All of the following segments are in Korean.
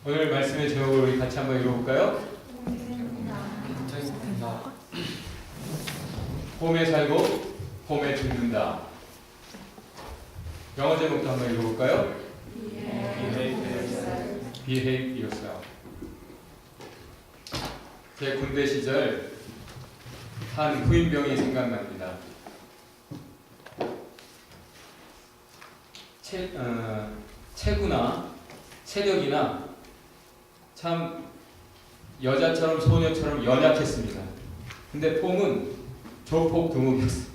오늘 말씀의 제목을 우리 같이 한번 읽어볼까요? 봄에 살고 봄에 죽는다. 영어 제목도 한번 읽어볼까요? Behave yourself. 제 군대 시절 한 후임병이 생각납니다. 체구나 체력이나 참 여자처럼 소녀처럼 연약했습니다. 근데 폼은 조폭 두목이었어요.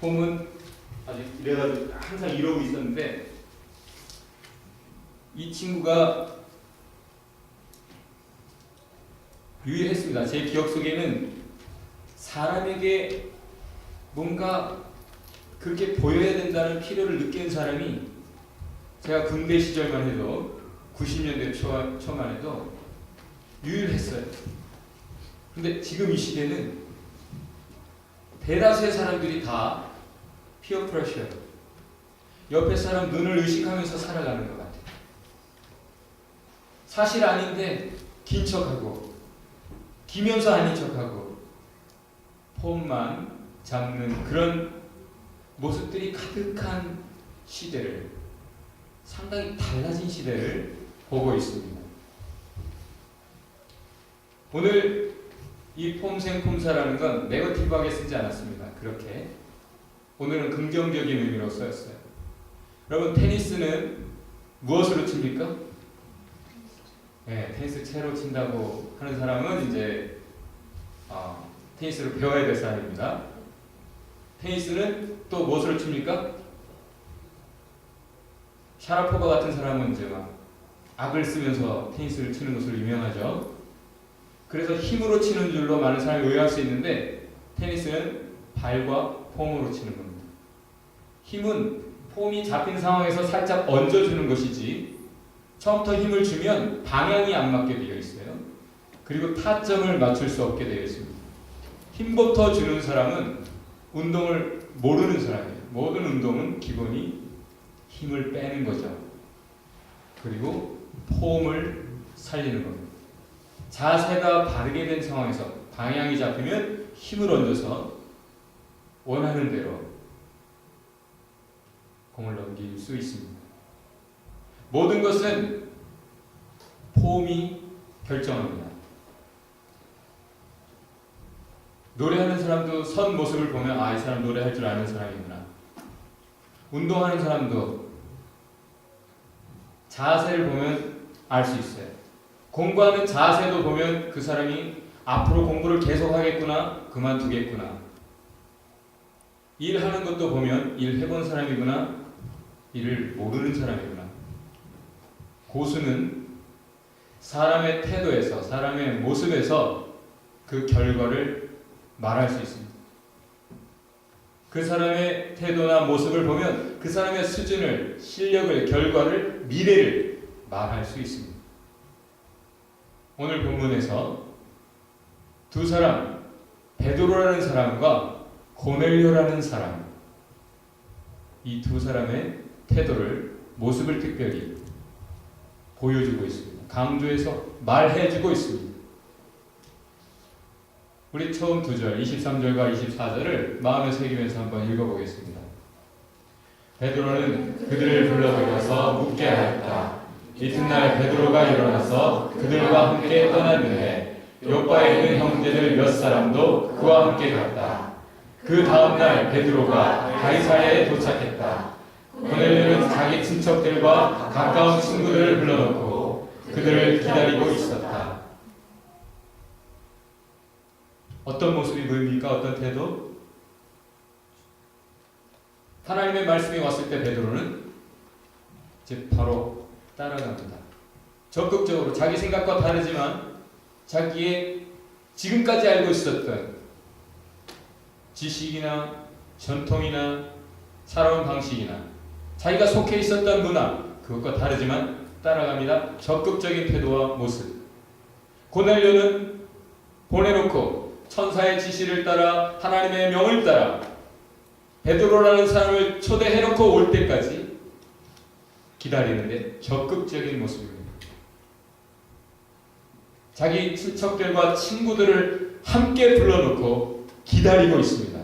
폼은 아주 이래가지고 항상 이러고 있었는데 이 친구가 유일했습니다. 제 기억 속에는 사람에게 뭔가 그렇게 보여야 된다는 필요를 느끼는 사람이 제가 군대 시절만 해도 90년대 초만 해도 유일했어요. 근데 지금 이 시대는 대다수의 사람들이 다 피어 프레셔, 옆에 사람 눈을 의식하면서 살아가는 것 같아요. 사실 아닌데 긴 척하고 기면서 아닌 척하고 폼만 잡는 그런 모습들이 가득한 시대를, 상당히 달라진 시대를 보고 있습니다. 오늘 이 폼생폼사라는 건 네거티브하게 쓰지 않았습니다. 그렇게 오늘은 긍정적인 의미로 쓰였어요. 여러분, 테니스는 무엇으로 칩니까? 네, 테니스 채로 친다고 하는 사람은 이제 테니스를 배워야 될 사람입니다. 테니스는 또 무엇으로 칩니까? 샤라포바 같은 사람은 이제 막 악을 쓰면서 테니스를 치는 것으로 유명하죠. 그래서 힘으로 치는 줄로 많은 사람이 오해할 수 있는데 테니스는 발과 폼으로 치는 겁니다. 힘은 폼이 잡힌 상황에서 살짝 얹어주는 것이지 처음부터 힘을 주면 방향이 안 맞게 되어 있어요. 그리고 타점을 맞출 수 없게 되어 있습니다. 힘부터 주는 사람은 운동을 모르는 사람이에요. 모든 운동은 기본이 힘을 빼는 거죠. 그리고 폼을 살리는 겁니다. 자세가 바르게 된 상황에서 방향이 잡히면 힘을 얹어서 원하는 대로 공을 넘길 수 있습니다. 모든 것은 폼이 결정합니다. 노래하는 사람도 선 모습을 보면 이 사람 노래할 줄 아는 사람이구나. 운동하는 사람도 자세를 보면 알 수 있어요. 공부하는 자세도 보면 그 사람이 앞으로 공부를 계속 하겠구나, 그만두겠구나. 일하는 것도 보면 일 해본 사람이구나, 일을 모르는 사람이구나. 고수는 사람의 태도에서, 사람의 모습에서 그 결과를 말할 수 있습니다. 그 사람의 태도나 모습을 보면 그 사람의 수준을, 실력을, 결과를, 미래를 말할 수 있습니다. 오늘 본문에서 두 사람, 베드로라는 사람과 고넬료라는 사람, 이 두 사람의 태도를, 모습을 특별히 보여주고 있습니다. 강조해서 말해주고 있습니다. 우리 처음 두 절, 23절과 24절을 마음에 새기면서 한번 읽어보겠습니다. 베드로는 그들을 불러들여서 묻게 하였다. 이튿날 베드로가 일어나서 그들과 함께 떠났는데 요바에 있는 형제들 몇 사람도 그와 함께 갔다. 그 다음날 베드로가 가이사랴에 도착했다. 고넬료는 자기 친척들과 가까운 친구들을 불러놓고 그들을 기다리고 있었다. 어떤 모습이 보입니까? 어떤 태도? 하나님의 말씀이 왔을 때 베드로는 이제 바로 따라갑니다. 적극적으로 자기 생각과 다르지만 자기의 지금까지 알고 있었던 지식이나 전통이나 살아온 방식이나 자기가 속해 있었던 문화, 그것과 다르지만 따라갑니다. 적극적인 태도와 모습. 고넬료는 보내놓고 천사의 지시를 따라 하나님의 명을 따라 베드로라는 사람을 초대해놓고 올 때까지 기다리는데 적극적인 모습입니다. 자기 친척들과 친구들을 함께 불러놓고 기다리고 있습니다.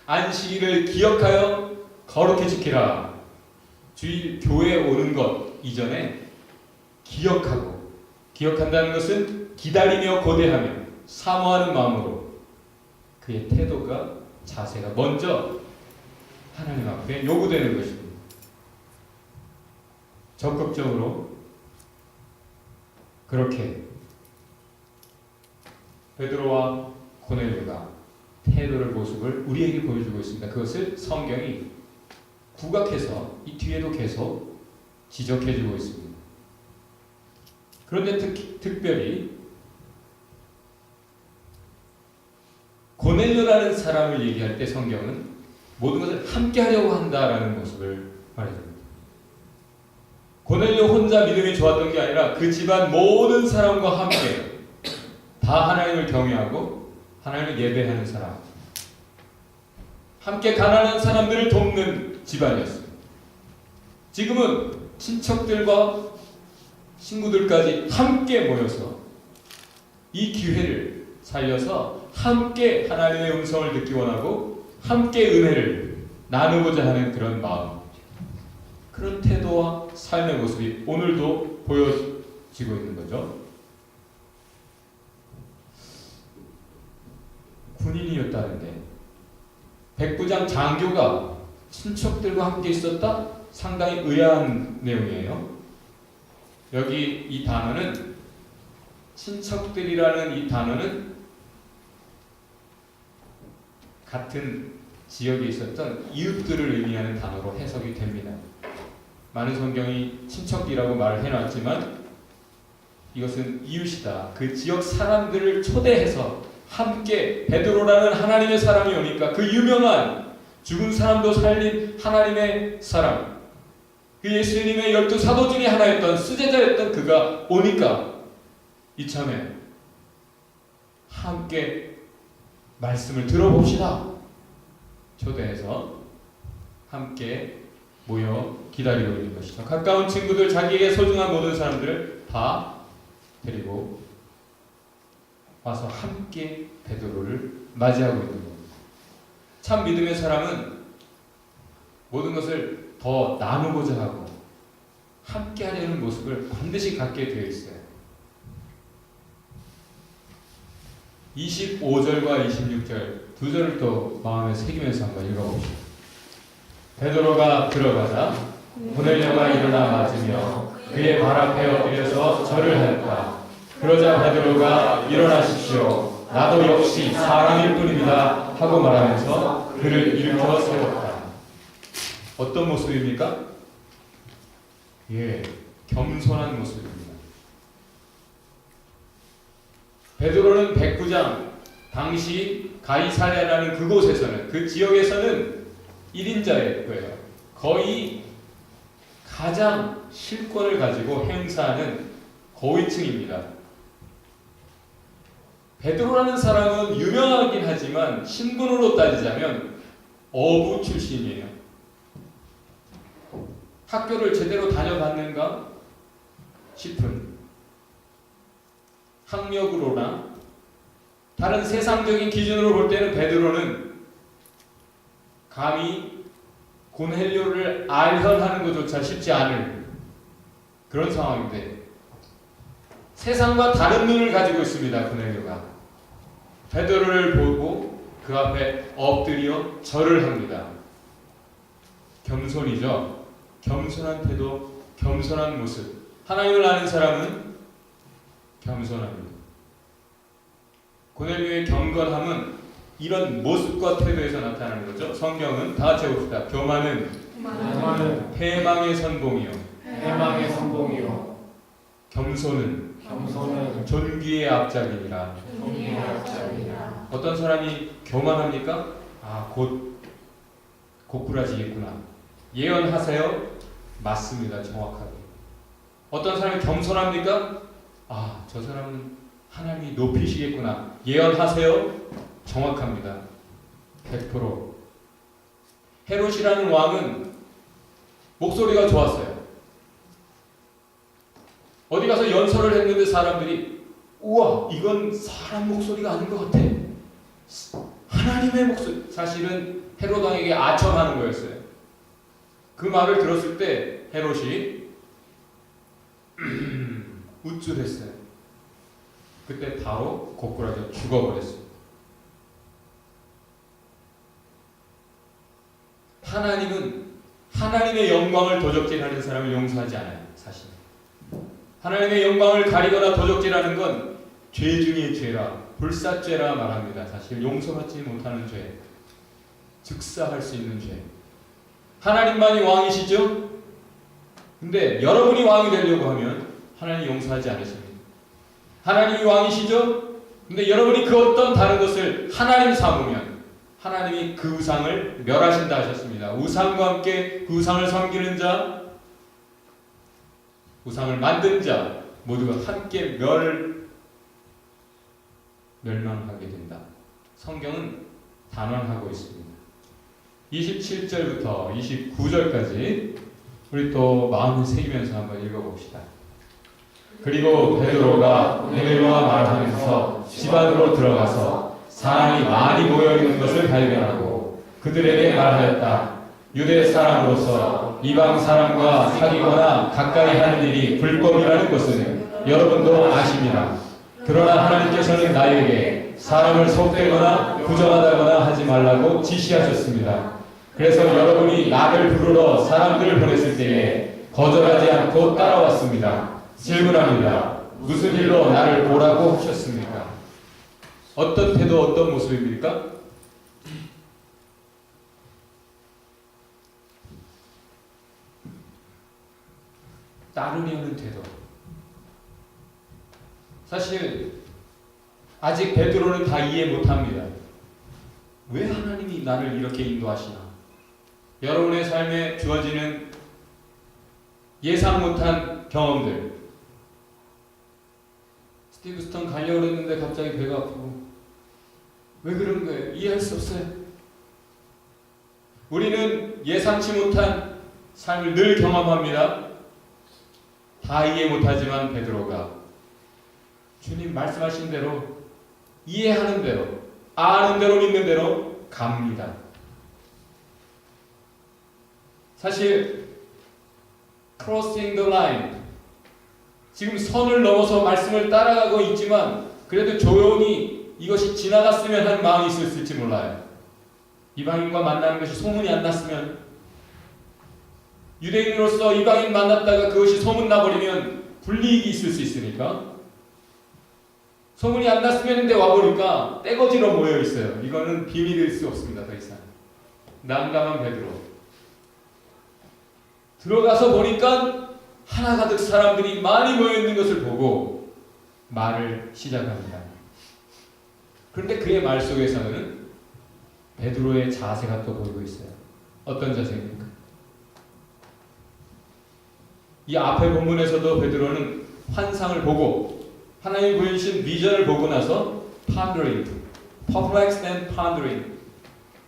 안식일을 기억하여 거룩히 지키라. 주일 교회에 오는 것 이전에 기억한다는 것은 기다리며 고대하며 사모하는 마음으로 그의 태도가 자세가 먼저 하나님 앞에 요구되는 것입니다. 적극적으로 그렇게 베드로와 고넬료가 태도를 모습을 우리에게 보여주고 있습니다. 그것을 성경이 구각해서 이 뒤에도 계속 지적해주고 있습니다. 그런데 특별히 고넬료라는 사람을 얘기할 때 성경은 모든 것을 함께 하려고 한다라는 모습을 말해줍니다. 고넬료 혼자 믿음이 좋았던 게 아니라 그 집안 모든 사람과 함께 다 하나님을 경외하고 하나님을 예배하는 사람, 함께 가난한 사람들을 돕는 집안이었습니다. 지금은 친척들과 친구들까지 함께 모여서 이 기회를 살려서 함께 하나님의 음성을 듣기 원하고 함께 은혜를 나누고자 하는 그런 마음, 그런 태도와 삶의 모습이 오늘도 보여지고 있는 거죠. 군인이었다는데 백부장 장교가 친척들과 함께 있었다? 상당히 의아한 내용이에요. 여기 이 단어는 친척들이라는 이 단어는 같은 지역에 있었던 이웃들을 의미하는 단어로 해석이 됩니다. 많은 성경이 친척이라고 말을 해놨지만 이것은 이웃이다. 그 지역 사람들을 초대해서 함께 베드로라는 하나님의 사람이 오니까 그 유명한 죽은 사람도 살린 하나님의 사람, 그 예수님의 12 사도 중에 하나였던 수제자였던 그가 오니까 이참에 함께 말씀을 들어봅시다. 초대해서 함께 모여 기다리고 있는 것이죠. 가까운 친구들, 자기에게 소중한 모든 사람들을 다 데리고 와서 함께 베드로를 맞이하고 있는 겁니다. 참 믿음의 사람은 모든 것을 더 나누고자 하고 함께 하려는 모습을 반드시 갖게 되어 있어요. 25절과 26절 두 절을 또 마음에 새기면서 한번 읽어봅시다. 베드로가 들어가자 고넬료가 일어나 맞으며 그의 발 앞에 엎드려서 절을 하였다. 그러자 베드로가 일어나십시오. 나도 역시 사람일 뿐입니다. 하고 말하면서 그를 일으켜 세웠다. 어떤 모습입니까? 겸손한 모습입니다. 베드로는 백부장, 당시 가이사랴라는 그곳에서는, 그 지역에서는 1인자였고요. 거의 가장 실권을 가지고 행사하는 고위층입니다. 베드로라는 사람은 유명하긴 하지만 신분으로 따지자면 어부 출신이에요. 학교를 제대로 다녀봤는가 싶은, 학력으로나 다른 세상적인 기준으로 볼 때는 베드로는 감히 고넬료를 알선하는 것조차 쉽지 않을 그런 상황인데 세상과 다른 눈을 가지고 있습니다. 고넬료가 베드로를 보고 그 앞에 엎드려 절을 합니다. 겸손이죠. 겸손한 태도, 겸손한 모습. 하나님을 아는 사람은 겸손합니다. 고넬료의 경건함은 이런 모습과 태도에서 나타나는 거죠. 성경은 다 같이 해봅시다. 교만은 패망의 선봉이요. 겸손은 존귀의 앞작이니라. 어떤 사람이 교만합니까? 곧 고꾸라지겠구나. 예언하세요? 맞습니다. 정확하게. 어떤 사람이 겸손합니까? 저 사람은 하나님이 높이시겠구나. 예언하세요? 정확합니다. 100%. 헤롯이라는 왕은 목소리가 좋았어요. 어디 가서 연설을 했는데 사람들이 우와, 이건 사람 목소리가 아닌 것 같아. 하나님의 목소리. 사실은 헤롯 왕에게 아첨하는 거였어요. 그 말을 들었을 때 헤롯이 우쭐했어요. 그때 바로 고꾸라져 죽어버렸어요. 하나님은 하나님의 영광을 도적질하는 사람을 용서하지 않아요. 사실 하나님의 영광을 가리거나 도적질하는 건 죄 중에 죄라, 불사죄라 말합니다. 사실 용서받지 못하는 죄, 즉사할 수 있는 죄. 하나님만이 왕이시죠? 근데 여러분이 왕이 되려고 하면 하나님 용서하지 않으십니다. 하나님이 왕이시죠? 근데 여러분이 그 어떤 다른 것을 하나님 삼으면 하나님이 그 우상을 멸하신다 하셨습니다. 우상과 함께 그 우상을 섬기는 자, 우상을 만든 자 모두가 함께 멸망하게 된다. 성경은 단언하고 있습니다. 27절부터 29절까지 우리 또 마음을 새기면서 한번 읽어봅시다. 그리고 베드로가 베드로와 말하면서 집 안으로 들어가서 사람이 많이 모여있는 것을 발견하고 그들에게 말하였다. 유대 사람으로서 이방 사람과 사귀거나 가까이 하는 일이 불법이라는 것은 여러분도 아십니다. 그러나 하나님께서는 나에게 사람을 속되거나 부정하다거나 하지 말라고 지시하셨습니다. 그래서 여러분이 나를 부르러 사람들을 보냈을 때에 거절하지 않고 따라왔습니다. 질문합니다. 무슨 일로 나를 보라고 하셨습니까? 어떤 태도, 어떤 모습입니까? 따르려는 태도. 사실 아직 베드로는 다 이해 못합니다. 왜 하나님이 나를 이렇게 인도하시나? 여러분의 삶에 주어지는 예상 못한 경험들. 스티브 스톤 가려고 그랬는데 갑자기 배가 아프고 왜 그런 거예요? 이해할 수 없어요. 우리는 예상치 못한 삶을 늘 경험합니다. 다 이해 못하지만 베드로가 주님 말씀하신 대로 이해하는 대로 아는 대로 믿는 대로 갑니다. 사실 crossing the line, 지금 선을 넘어서 말씀을 따라가고 있지만 그래도 조용히 이것이 지나갔으면 하는 마음이 있을지 몰라요. 이방인과 만나는 것이 소문이 안 났으면, 유대인으로서 이방인 만났다가 그것이 소문나버리면 불이익이 있을 수 있으니까 소문이 안 났으면 했는데 와보니까 떼거지로 모여있어요. 이거는 비밀일 수 없습니다. 더 이상. 난감한 베드로. 들어가서 보니까 하나 가득 사람들이 많이 모여있는 것을 보고 말을 시작합니다. 그런데 그의 말 속에서는 베드로의 자세가 또 보이고 있어요. 어떤 자세입니까? 이 앞에 본문에서도 베드로는 환상을 보고 하나님이 보여주신 비전을 보고 나서 pondering, perplexed and pondering,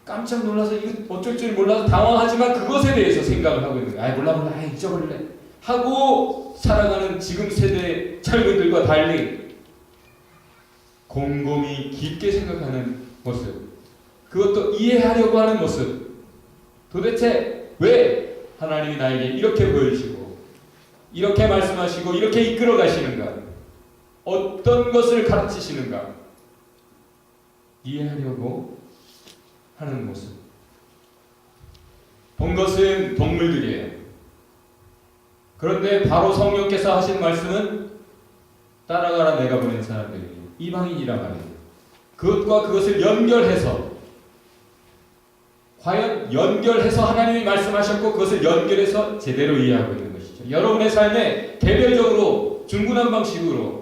깜짝 놀라서 이거 어쩔 줄 몰라서 당황하지만 그것에 대해서 생각을 하고 있는 거예요. 몰라 잊어버릴래 하고 살아가는 지금 세대의 젊은들과 달리 곰곰이 깊게 생각하는 모습, 그것도 이해하려고 하는 모습. 도대체 왜 하나님이 나에게 이렇게 보여주시고 이렇게 말씀하시고 이렇게 이끌어 가시는가, 어떤 것을 가르치시는가 이해하려고 하는 모습. 본 것은 동물들이에요. 그런데 바로 성령께서 하신 말씀은 따라가라 내가 보낸 사람들이 이방인이라 말이에요. 그것과 그것을 연결해서, 과연 연결해서 하나님이 말씀하셨고 그것을 연결해서 제대로 이해하고 있는 것이죠. 여러분의 삶에 개별적으로 중구난방식으로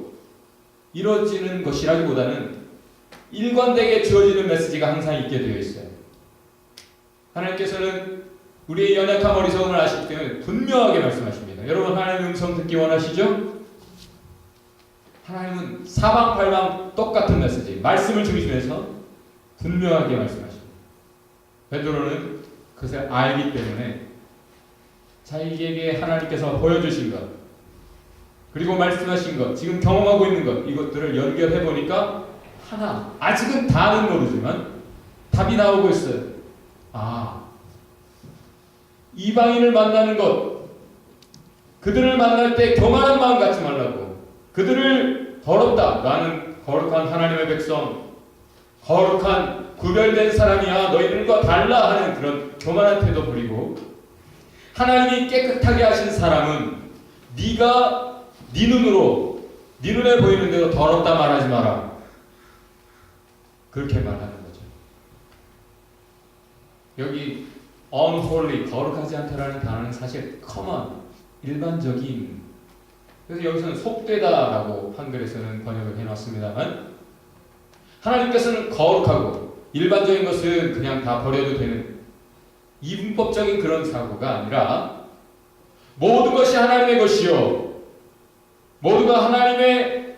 이루어지는 것이라기보다는 일관되게 주어지는 메시지가 항상 있게 되어 있어요. 하나님께서는 우리의 연약한 어리석음을 아시기 때문에 분명하게 말씀하십니다. 여러분 하나님의 음성 듣기 원하시죠? 하나님은 사방팔방 똑같은 메시지, 말씀을 중심해서 분명하게 말씀하십니다. 베드로는 그것을 알기 때문에 자기에게 하나님께서 보여주신 것, 그리고 말씀하신 것, 지금 경험하고 있는 것, 이것들을 연결해 보니까 하나, 아직은 다는 모르지만 답이 나오고 있어요. 아, 이방인을 만나는 것, 그들을 만날 때 교만한 마음 갖지 말라고. 그들을 더럽다. 나는 거룩한 하나님의 백성, 거룩한 구별된 사람이야. 너희들과 달라 하는 그런 교만한 태도 버리고, 하나님이 깨끗하게 하신 사람은 네가 네 눈으로, 네 눈에 보이는 대로 더럽다 말하지 마라. 그렇게 말하는 거죠. 여기 unholy, 거룩하지 않다라는 단어는 사실 common, 일반적인, 그래서 여기서는 속되다라고 한글에서는 번역을 해놨습니다만, 하나님께서는 거룩하고 일반적인 것은 그냥 다 버려도 되는 이분법적인 그런 사고가 아니라 모든 것이 하나님의 것이요, 모두가 하나님의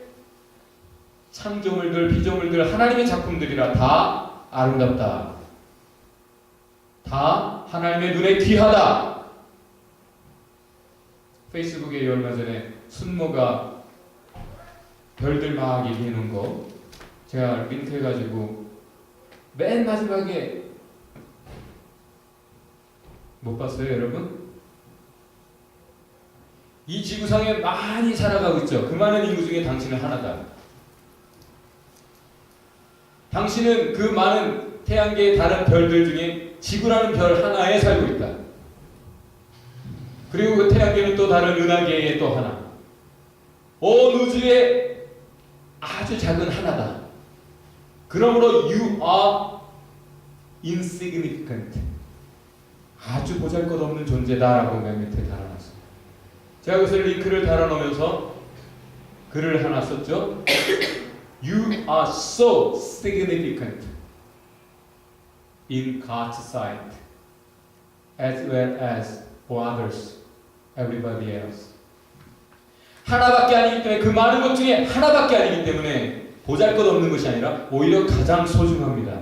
창조물들, 피조물들, 하나님의 작품들이라 다 아름답다, 다 하나님의 눈에 귀하다. 페이스북에 얼마 전에 순모가 별들 막 얘기해 놓은 거 제가 링크해가지고 맨 마지막에 못 봤어요, 여러분? 이 지구상에 많이 살아가고 있죠. 그 많은 인구 중에 당신은 하나다. 당신은 그 많은 태양계의 다른 별들 중에 지구라는 별 하나에 살고 있다. 그리고 그 태양계는 또 다른 은하계의 또 하나. 온 우주의 아주 작은 하나다. 그러므로 you are insignificant. 아주 보잘것없는 존재다라고 맨 밑에 달아놨습니다. 제가 그것을 링크를 달아놓으면서 글을 하나 썼죠. You are so significant in God's sight, as well as for others, everybody else. 하나밖에 아니기 때문에, 그 많은 것 중에 하나밖에 아니기 때문에 보잘것없는 것이 아니라 오히려 가장 소중합니다.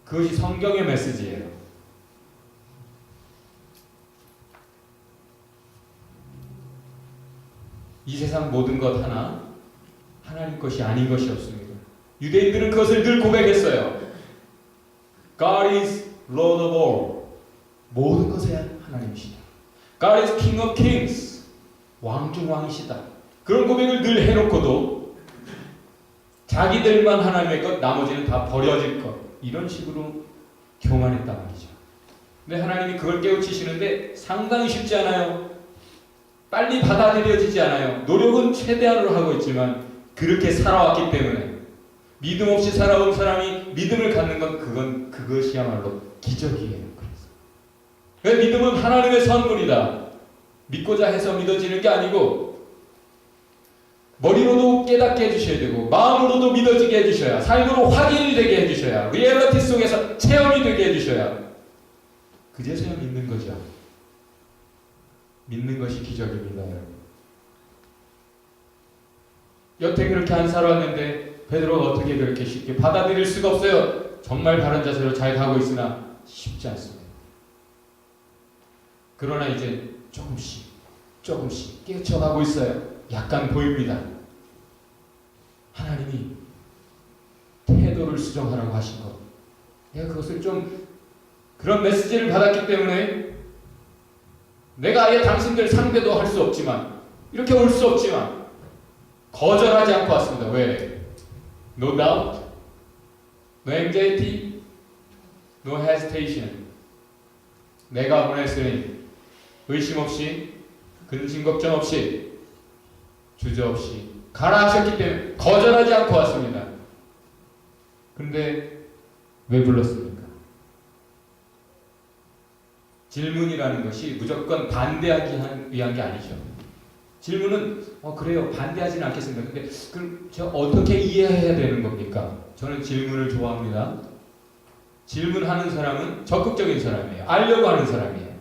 그것이 성경의 메시지예요. 이 세상 모든 것 하나 하나님 것이 아닌 것이 없습니다. 유대인들은 그것을 늘 고백했어요. God is Lord of all. 모든 것의 하나님이시다. God is King of kings. 왕 중 왕이시다. 그런 고백을 늘 해놓고도 자기들만 하나님의 것, 나머지는 다 버려질 것, 이런 식으로 교만했단 말이죠. 근데 하나님이 그걸 깨우치시는데 상당히 쉽지 않아요. 빨리 받아들여지지 않아요. 노력은 최대한으로 하고 있지만 그렇게 살아왔기 때문에, 믿음 없이 살아온 사람이 믿음을 갖는 건 그것이야말로 기적이에요. 그래서 믿음은 하나님의 선물이다. 믿고자 해서 믿어지는 게 아니고 머리로도 깨닫게 해주셔야 되고 마음으로도 믿어지게 해주셔야, 삶으로 확인이 되게 해주셔야, 리얼리티 속에서 체험이 되게 해주셔야 그제서야 믿는 거죠. 믿는 것이 기적입니다, 여러분. 여태 그렇게 안 살았는데 베드로가 어떻게 그렇게 쉽게 받아들일 수가 없어요. 정말 바른 자세로 잘 가고 있으나 쉽지 않습니다. 그러나 이제 조금씩 깨쳐가고 있어요. 약간 보입니다. 하나님이 태도를 수정하라고 하신 것, 내가 그것을 좀 그런 메시지를 받았기 때문에 내가 아예 당신들 상대도 할 수 없지만, 이렇게 올 수 없지만 거절하지 않고 왔습니다. 왜? No doubt, no anxiety, no hesitation. 내가 보냈으니 의심 없이, 근심 걱정 없이, 주저없이 가라 하셨기 때문에 거절하지 않고 왔습니다. 그런데 왜 불렀습니까? 질문이라는 것이 무조건 반대하기 위한 게 아니죠. 질문은 그래요, 반대하지는 않겠습니다. 근데 그럼 제가 어떻게 이해해야 되는 겁니까? 저는 질문을 좋아합니다. 질문하는 사람은 적극적인 사람이에요. 알려고 하는 사람이에요.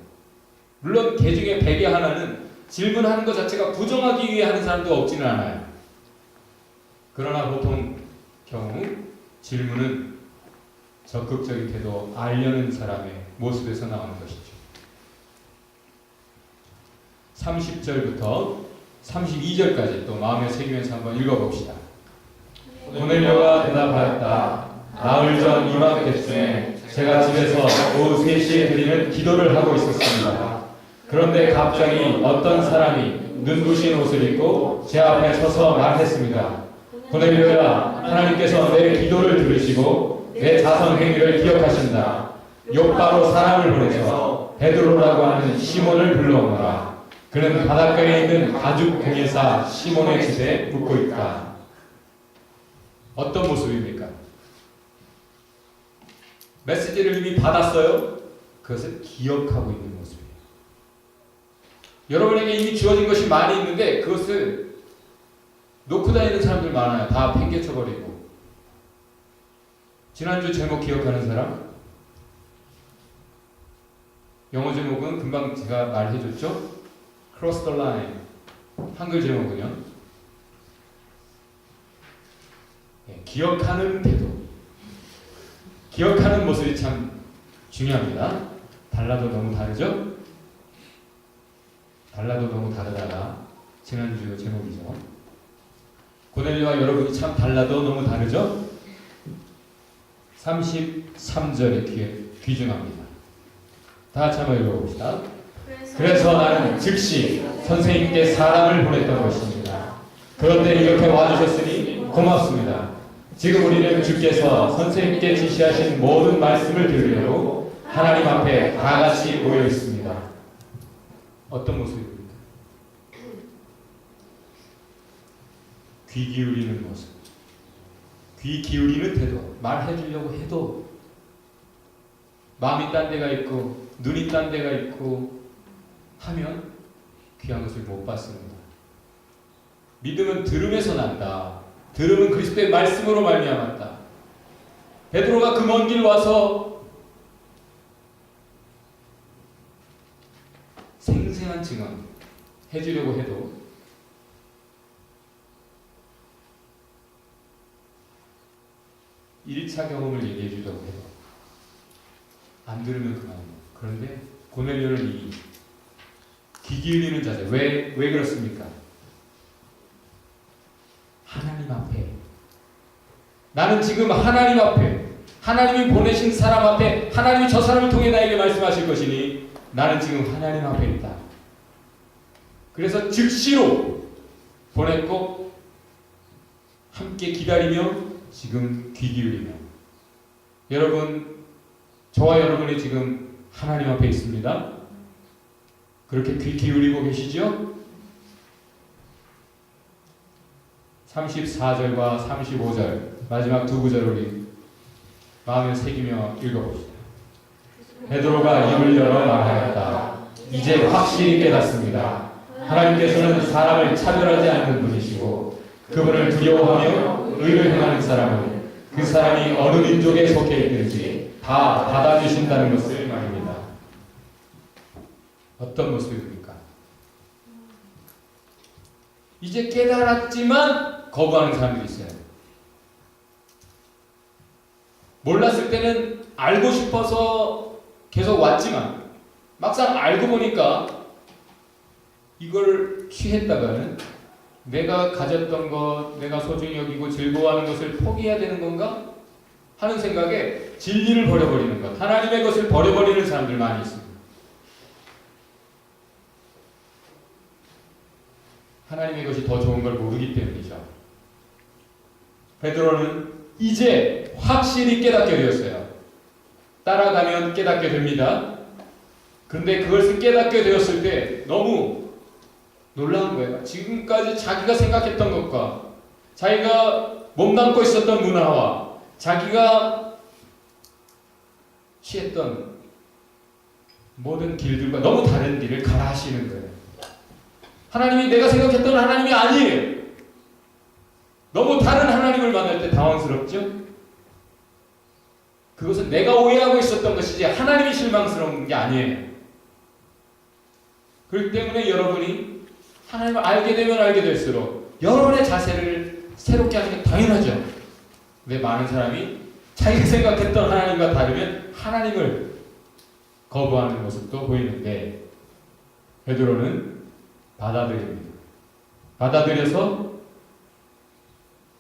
물론 개 중에 100의 하나는 질문하는 것 자체가 부정하기 위해 하는 사람도 없지는 않아요. 그러나 보통 경우 질문은 적극적인 태도, 알려는 사람의 모습에서 나오는 것이죠. 30절부터 32절까지 또 마음에 새기면서 한번 읽어봅시다. 고넬료가 대답하였다. 나흘 전 이맘때쯤에 제가 집에서 오후 3시에 드리는 기도를 하고 있었습니다. 그런데 갑자기 어떤 사람이 눈부신 옷을 입고 제 앞에 서서 말했습니다. 고넬료야, 하나님께서 내 기도를 들으시고 내 자선 행위를 기억하신다. 요바로 사람을 보내서 베드로라고 하는 시몬을 불러오너라. 그는 바닷가에 있는 가죽 공예사 시몬의 집에 묵고 있다. 어떤 모습입니까? 메시지를 이미 받았어요. 그것을 기억하고 있는 모습이에요. 여러분에게 이미 주어진 것이 많이 있는데 그것을 놓고 다니는 사람들 많아요. 다 팽개쳐버리고. 지난주 제목 기억하는 사람? 영어 제목은 금방 제가 말해줬죠? Cross the line. 한글 제목은요? 기억하는 태도. 기억하는 모습이 참 중요합니다. 달라도 너무 다르죠? 달라도 너무 다르다가 지난주 제목이죠. 고넬료와 여러분이 참 달라도 너무 다르죠? 33절에 귀중합니다. 다 같이 한번 읽어봅시다. 그래서 나는 즉시 선생님께 사람을 보냈던 것입니다. 그런데 이렇게 와주셨으니 고맙습니다. 지금 우리는 주께서 선생님께 지시하신 모든 말씀을 들으려고 하나님 앞에 다 같이 모여 있습니다. 어떤 모습입니까? 귀 기울이는 모습. 귀 기울이는 태도. 말해주려고 해도 마음이 딴 데가 있고 눈이 딴 데가 있고 하면 귀한 것을 못 받습니다. 믿음은 들음에서 난다. 들음은 그리스도의 말씀으로 말미암았다. 베드로가 그 먼 길 와서 생생한 증언 해주려고 해도 (1차) 경험을 얘기해 주려고 해도 안 들으면 그만입니다. 그런데 고넬료는 이 귀 기울이는 자세. 왜 그렇습니까? 하나님 앞에, 나는 지금 하나님 앞에, 하나님이 보내신 사람 앞에, 하나님이 저 사람을 통해 나에게 말씀하실 것이니 나는 지금 하나님 앞에 있다. 그래서 즉시로 보냈고 함께 기다리며 지금 귀 기울이며. 여러분, 저와 여러분이 지금 하나님 앞에 있습니다. 그렇게 귀 기울이고 계시죠? 34절과 35절 마지막 두 구절 우리 마음에 새기며 읽어봅시다. 베드로가 입을 열어 말하였다. 이제 확실히 깨닫습니다. 하나님께서는 사람을 차별하지 않는 분이시고 그분을 두려워하며 의를 행하는 사람은 그 사람이 어느 민족에 속해 있든지 다 받아주신다는 것을 말입니다. 어떤 모습입니까? 이제 깨달았지만 거부하는 사람들이 있어요. 몰랐을 때는 알고 싶어서 계속 왔지만 막상 알고 보니까 이걸 취했다가는 내가 가졌던 것, 내가 소중히 여기고 즐거워하는 것을 포기해야 되는 건가? 하는 생각에 진리를 버려버리는 것, 하나님의 것을 버려버리는 사람들 많이 있습니다. 하나님의 것이 더 좋은 걸 모르기 때문이죠. 베드로는 이제 확실히 깨닫게 되었어요. 따라가면 깨닫게 됩니다. 그런데 그것을 깨닫게 되었을 때 너무 놀라운 거예요. 지금까지 자기가 생각했던 것과 자기가 몸담고 있었던 문화와 자기가 취했던 모든 길들과 너무 다른 길을 가라 하시는 거예요. 하나님이 내가 생각했던 하나님이 아니에요. 너무 다른 하나님을 만날 때 당황스럽죠? 그것은 내가 오해하고 있었던 것이지 하나님이 실망스러운 게 아니에요. 그렇기 때문에 여러분이 하나님을 알게 되면 알게 될수록 여러분의 자세를 새롭게 하는 게 당연하죠. 왜 많은 사람이 자기가 생각했던 하나님과 다르면 하나님을 거부하는 모습도 보이는데 베드로는 받아들입니다. 받아들여서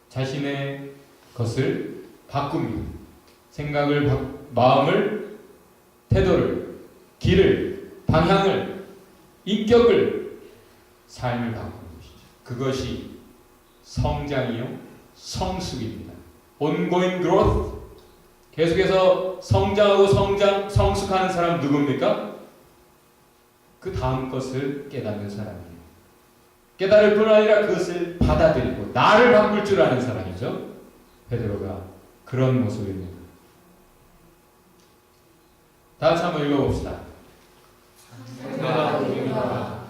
자신의 것을 바꿉니다. 생각을, 마음을, 태도를, 길을, 방향을, 인격을, 삶을 바꾸는 것이죠. 그것이 성장이요, 성숙입니다. ongoing growth. 계속해서 성장하고 성숙하는 사람 누굽니까? 그 다음 것을 깨닫는 사람이에요. 깨달을 뿐 아니라 그것을 받아들이고 나를 바꿀 줄 아는 사람이죠. 베드로가 그런 모습입니다. 다 같이 한번 읽어봅시다.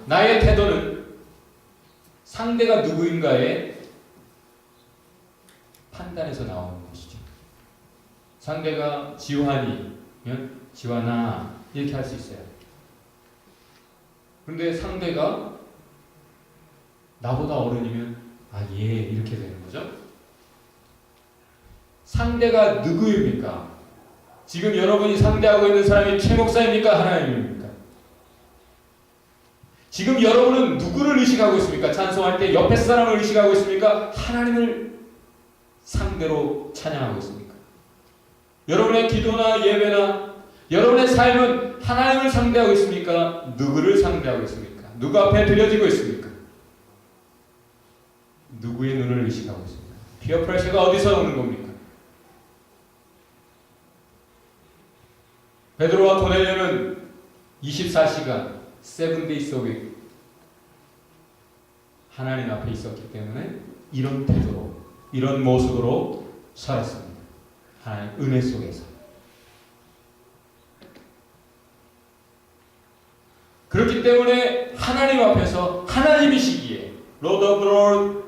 나의 태도는 상대가 누구인가에 판단에서 나오는 것이죠. 상대가 지환이면 지환아 이렇게 할 수 있어요. 그런데 상대가 나보다 어른이면 예 이렇게 되는 거죠. 상대가 누구입니까? 지금 여러분이 상대하고 있는 사람이 최 목사입니까? 하나님입니까? 지금 여러분은 누구를 의식하고 있습니까? 찬송할 때 옆에 사람을 의식하고 있습니까? 하나님을 상대로 찬양하고 있습니까? 여러분의 기도나 예배나 여러분의 삶은 하나님을 상대하고 있습니까? 누구를 상대하고 있습니까? 누구 앞에 드려지고 있습니까? 누구의 눈을 의식하고 있습니까? 피어 프레셔가 어디서 오는 겁니까? 베드로와 고넬료는 24시간 7 days a week 하나님 앞에 있었기 때문에 이런 태도로 이런 모습으로 살았습니다. 하나님 은혜 속에서. 그렇기 때문에 하나님 앞에서 하나님이시기에 Lord of Lords,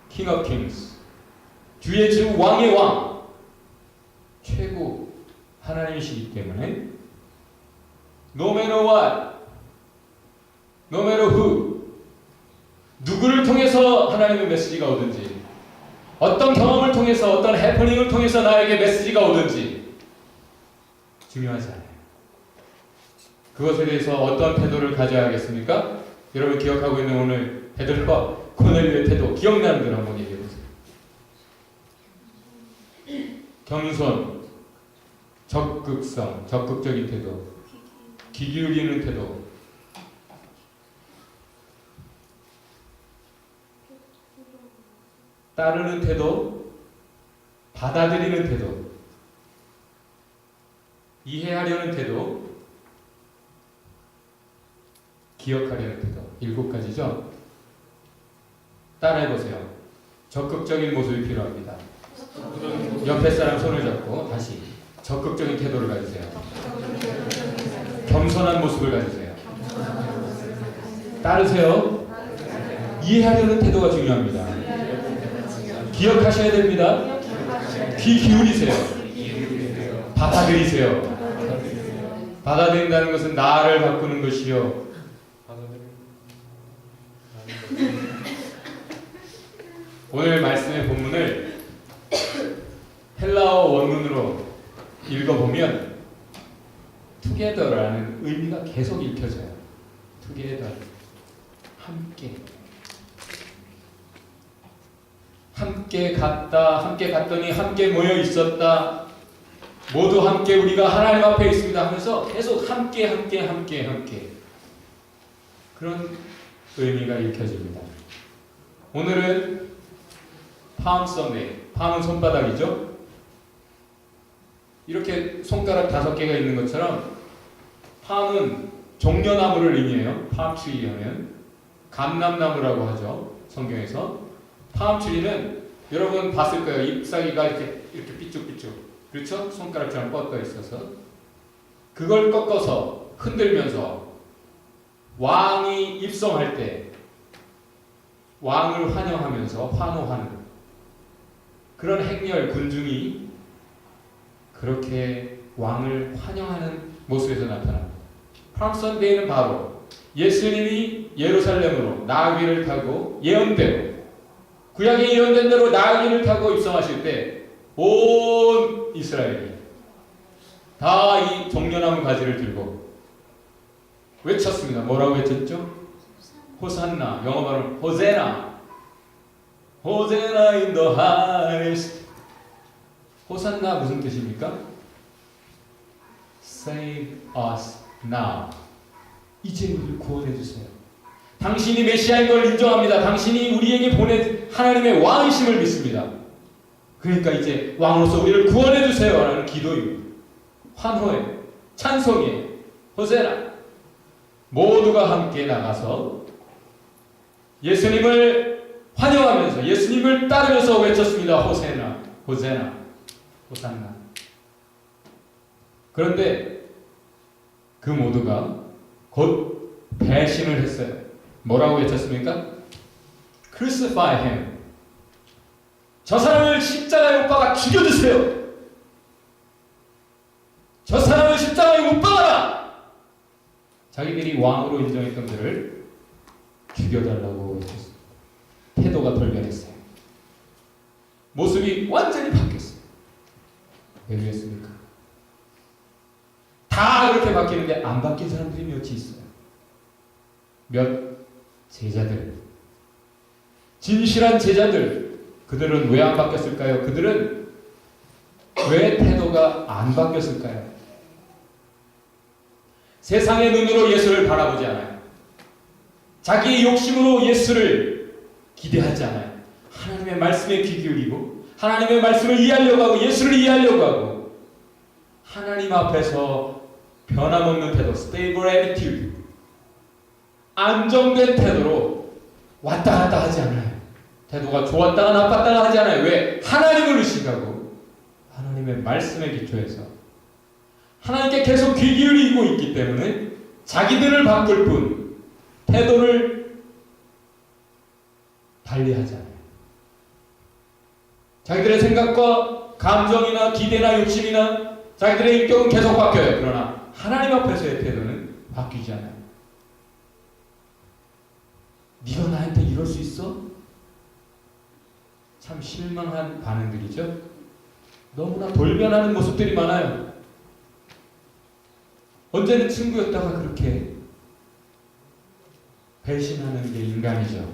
King of Kings, 주의 주 왕의 왕, 최고 하나님이시기 때문에 No matter what, no matter who, 누구를 통해서 하나님의 메시지가 오든지 어떤 경험을 통해서 어떤 해프닝을 통해서 나에게 메시지가 오든지 중요하지 않아요. 그것에 대해서 어떤 태도를 가져야 하겠습니까? 여러분 기억하고 있는 오늘 베드로와 고넬료의 태도 기억나는 대로 한번 얘기해 보세요. 겸손, 적극성, 적극적인 태도, 귀 기울이는 태도, 따르는 태도, 받아들이는 태도, 이해하려는 태도, 기억하려는 태도. 7가지죠? 따라해보세요. 적극적인 모습이 필요합니다. 옆에 사람 손을 잡고 다시 적극적인 태도를 가지세요. 겸손한 모습을 가지세요. 따르세요. 이해하려는 태도가 중요합니다. 기억하셔야 됩니다. 귀 기울이세요. 받아들이세요. 받아들인다는 것은 나를 바꾸는 것이요. 오늘 말씀의 본문을 헬라어 원문으로 읽어보면 together라는 의미가 계속 읽혀져요. together, 함께. 함께 갔다, 함께 갔더니 함께 모여 있었다. 모두 함께 우리가 하나님 앞에 있습니다 하면서 계속 함께 그런 의미가 읽혀집니다. 오늘은 palm Sunday, palm은 손바닥이죠. 이렇게 손가락 5개가 있는 것처럼 palm은 종려나무를 의미해요. palm tree 하면 감람나무라고 하죠. 성경에서 palm tree는 여러분 봤을 거예요. 잎사귀가 이렇게 삐쭉삐쭉, 그렇죠? 손가락처럼 뻗어 있어서 그걸 꺾어서 흔들면서 왕이 입성할 때 왕을 환영하면서 환호하는 그런 행렬 군중이 그렇게 왕을 환영하는 모습에서 나타납니다. palm Sunday는 바로 예수님이 예루살렘으로 나귀를 타고 예언대로 구약에 예언된 대로 나귀를 타고 입성하실 때 온 이스라엘이 다 이 종려나무 가지를 들고 외쳤습니다. 뭐라고 외쳤죠? 호산나, 영어 발음 호제나, 호제나 in the highest. 호산나 무슨 뜻입니까? Save us now. 이제 우리를 구원해 주세요. 당신이 메시아인 걸 인정합니다. 당신이 우리에게 보낸 하나님의 왕이심을 믿습니다. 그러니까 이제 왕으로서 우리를 구원해 주세요 라는 기도입니다. 환호해, 찬송해, 호세나. 모두가 함께 나가서 예수님을 환영하면서 예수님을 따르면서 외쳤습니다. 호세나, 호세나, 호산나. 그런데 그 모두가 곧 배신을 했어요. 뭐라고 외쳤습니까? Crucify him. 저 사람을 십자가에 못 박아 죽여주세요. 저 사람을 십자가에 못 박아라. 자기들이 왕으로 인정했던 그를 죽여달라고 외쳤습니다. 태도가 돌변했어요. 모습이 완전히 바뀌었어요. 왜 그랬습니까? 다 그렇게 바뀌는데 안 바뀐 사람들이 몇이 있어요. 몇 제자들, 진실한 제자들, 그들은 왜 안 바뀌었을까요? 그들은 왜 태도가 안 바뀌었을까요? 세상의 눈으로 예수를 바라보지 않아요. 자기의 욕심으로 예수를 기대하지 않아요. 하나님의 말씀에 귀 기울이고 하나님의 말씀을 이해하려고 하고 예수를 이해하려고 하고 하나님 앞에서 변함없는 태도, stable attitude, 안정된 태도로 왔다 갔다 하지 않아요. 태도가 좋았다가 나빴다가 하지 않아요. 왜? 하나님을 의식하고 하나님의 말씀에 기초해서 하나님께 계속 귀 기울이고 있기 때문에 자기들을 바꿀 뿐 태도를 달리하지 않아요. 자기들의 생각과 감정이나 기대나 욕심이나 자기들의 인격은 계속 바뀌어요. 그러나 하나님 앞에서의 태도는 바뀌지 않아요. 네가 나한테 이럴 수 있어? 참 실망한 반응들이죠. 너무나 돌변하는 모습들이 많아요. 언제는 친구였다가 그렇게 배신하는 게 인간이죠.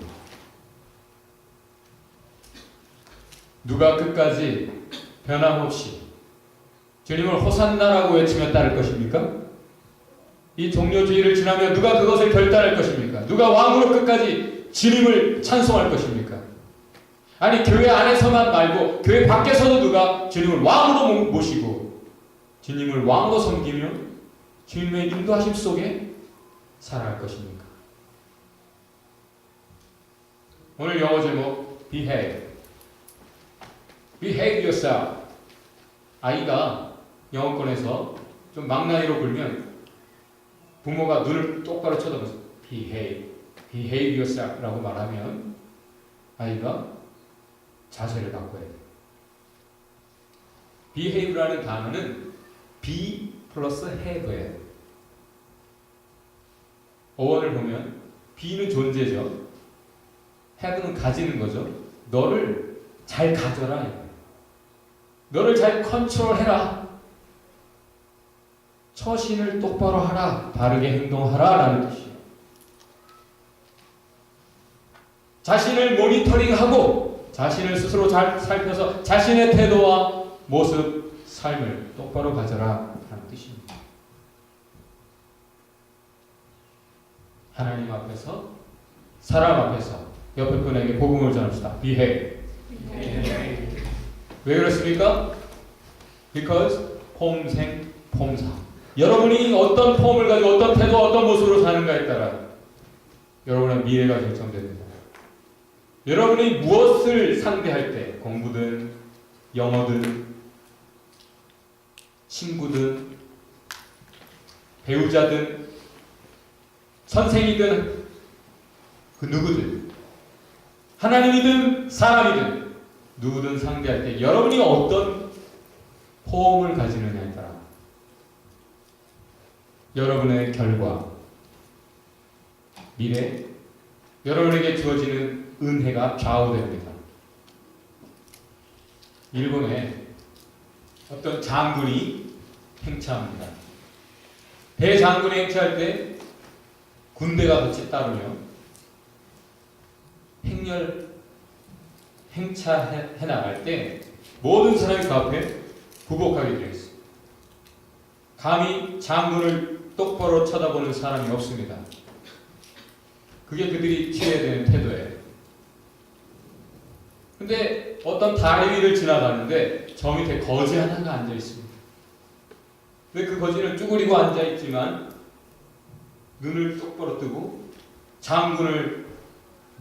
누가 끝까지 변함없이 주님을 호산나라고 외치며 따를 것입니까? 이 종료주의를 지나며 누가 그것을 결단할 것입니까? 누가 왕으로 끝까지 주님을 찬송할 것입니까? 아니 교회 안에서만 말고 교회 밖에서도 누가 주님을 왕으로 모시고 주님을 왕으로 섬기며 주님의 인도하심 속에 살아갈 것입니까? 오늘 영어 제목 Behave. Behave yourself. 아이가 영어권에서 좀 망나니로 굴면 부모가 눈을 똑바로 쳐다보면서 behave yourself 라고 말하면 아이가 자세를 바꿔야 돼요. behave라는 단어는 be 플러스 have예요. 어원을 보면 be는 존재죠. have는 가지는 거죠. 너를 잘 가져라. 너를 잘 컨트롤해라. 처신을 똑바로 하라. 바르게 행동하라 라는 뜻이에요. 자신을 모니터링하고 자신을 스스로 잘 살펴서 자신의 태도와 모습, 삶을 똑바로 가져라 하는 뜻입니다. 하나님 앞에서, 사람 앞에서 옆에 분에게 복음을 전합시다. Behave. 왜 그렇습니까? Because 폼생, 폼사. 여러분이 어떤 폼을 가지고 어떤 태도, 어떤 모습으로 사는가에 따라 여러분의 미래가 결정됩니다. 여러분이 무엇을 상대할 때, 공부든 영어든 친구든 배우자든 선생이든 그 누구든 하나님이든 사람이든 누구든 상대할 때 여러분이 어떤 폼을 가지느냐에 따라 여러분의 결과, 미래, 여러분에게 주어지는 은혜가 좌우됩니다. 일본에 어떤 장군이 행차합니다. 대장군이 행차할 때 군대가 같이 따르며 행차해 나갈 때 모든 사람이 그 앞에 굴복하게 되어 있습니다. 감히 장군을 똑바로 쳐다보는 사람이 없습니다. 그게 그들이 취해야 되는 태도예요. 근데 어떤 다리 위를 지나가는데 저 밑에 거지 하나가 앉아 있습니다. 근데 그 거지는 쭈그리고 앉아 있지만 눈을 똑바로 뜨고 장군을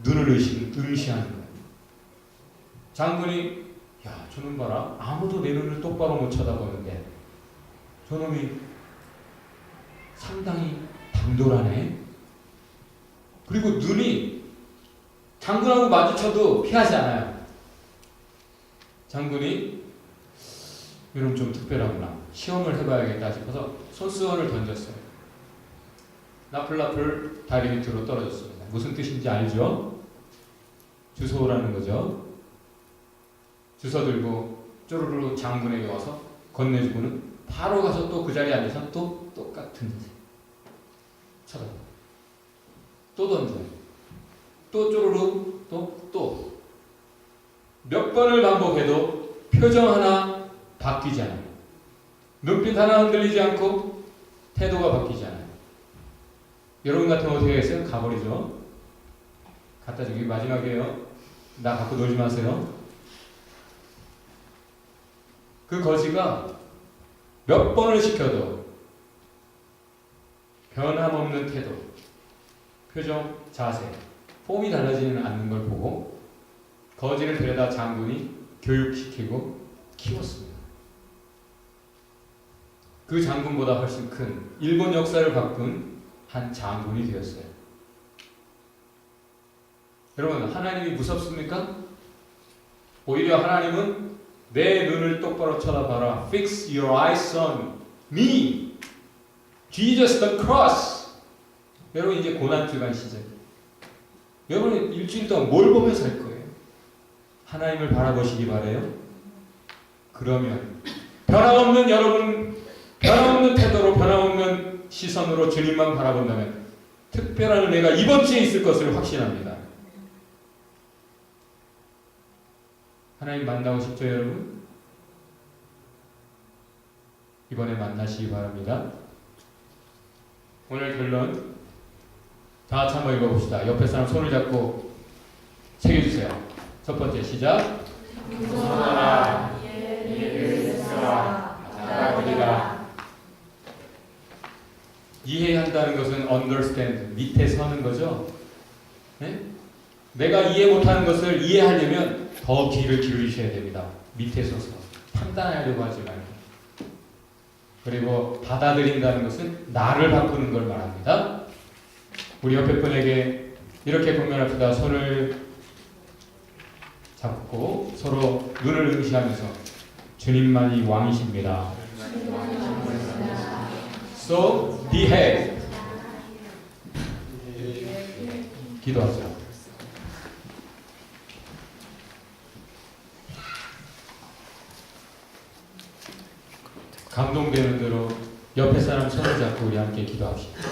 눈을 응시하는 거예요. 장군이 야, 저놈 봐라. 아무도 내 눈을 똑바로 못 쳐다보는데 저놈이 상당히 당돌하네. 그리고 눈이 장군하고 마주쳐도 피하지 않아요. 장군이 이놈 좀 특별하구나. 시험을 해봐야겠다 싶어서 손수건을 던졌어요. 나풀나풀 다리 밑으로 떨어졌습니다. 무슨 뜻인지 알죠? 주워오라는 거죠. 주워 들고 쪼르르 장군에게 와서 건네주고는 바로 가서 또 그 자리에 앉아서 또 똑같은 짓 쳐다봐. 또 던져요. 또 쪼르르 또 몇 번을 반복해도 표정 하나 바뀌지 않아요. 눈빛 하나 흔들리지 않고 태도가 바뀌지 않아요. 여러분 같으면 어떻게 하겠어요? 가버리죠. 갖다 주기 마지막이에요. 나 갖고 놀지 마세요. 그 거지가 몇 번을 시켜도 변함없는 태도, 표정, 자세, 폼이 달라지는 않는 걸 보고 거지를 데려다 장군이 교육시키고 키웠습니다. 그 장군보다 훨씬 큰 일본 역사를 바꾼 한 장군이 되었어요. 여러분, 하나님이 무섭습니까? 오히려 하나님은 내 눈을 똑바로 쳐다봐라. Fix your eyes on me. Jesus the cross. 여러분, 이제 고난주간 시절. 여러분, 일주일 동안 뭘 보면서 할 거예요? 하나님을 바라보시기 바라요. 그러면 변함없는 여러분, 변함없는 태도로, 변함없는 시선으로 주님만 바라본다면 특별한 은혜가 이번 주에 있을 것을 확신합니다. 하나님 만나고 싶죠, 여러분? 이번에 만나시기 바랍니다. 오늘 결론 다 같이 한번 읽어봅시다. 옆에 사람 손을 잡고 새겨주세요. 첫 번째 시작. 구원하라 이해를 쓰라 받아들이라. 이해한다는 것은 understand, 밑에 서는 거죠. 네? 내가 이해 못하는 것을 이해하려면 더 귀를 기울이셔야 됩니다. 밑에 서서 판단하려고 하지 말고. 그리고 받아들인다는 것은 나를 바꾸는 걸 말합니다. 우리 옆에 분에게 이렇게 보면 앞에다 손을 잡고 서로 눈을 응시하면서 주님만이 왕이십니다. So behave. 기도하세요. 감동되는 대로 옆에 사람 손을 잡고 우리 함께 기도합시다.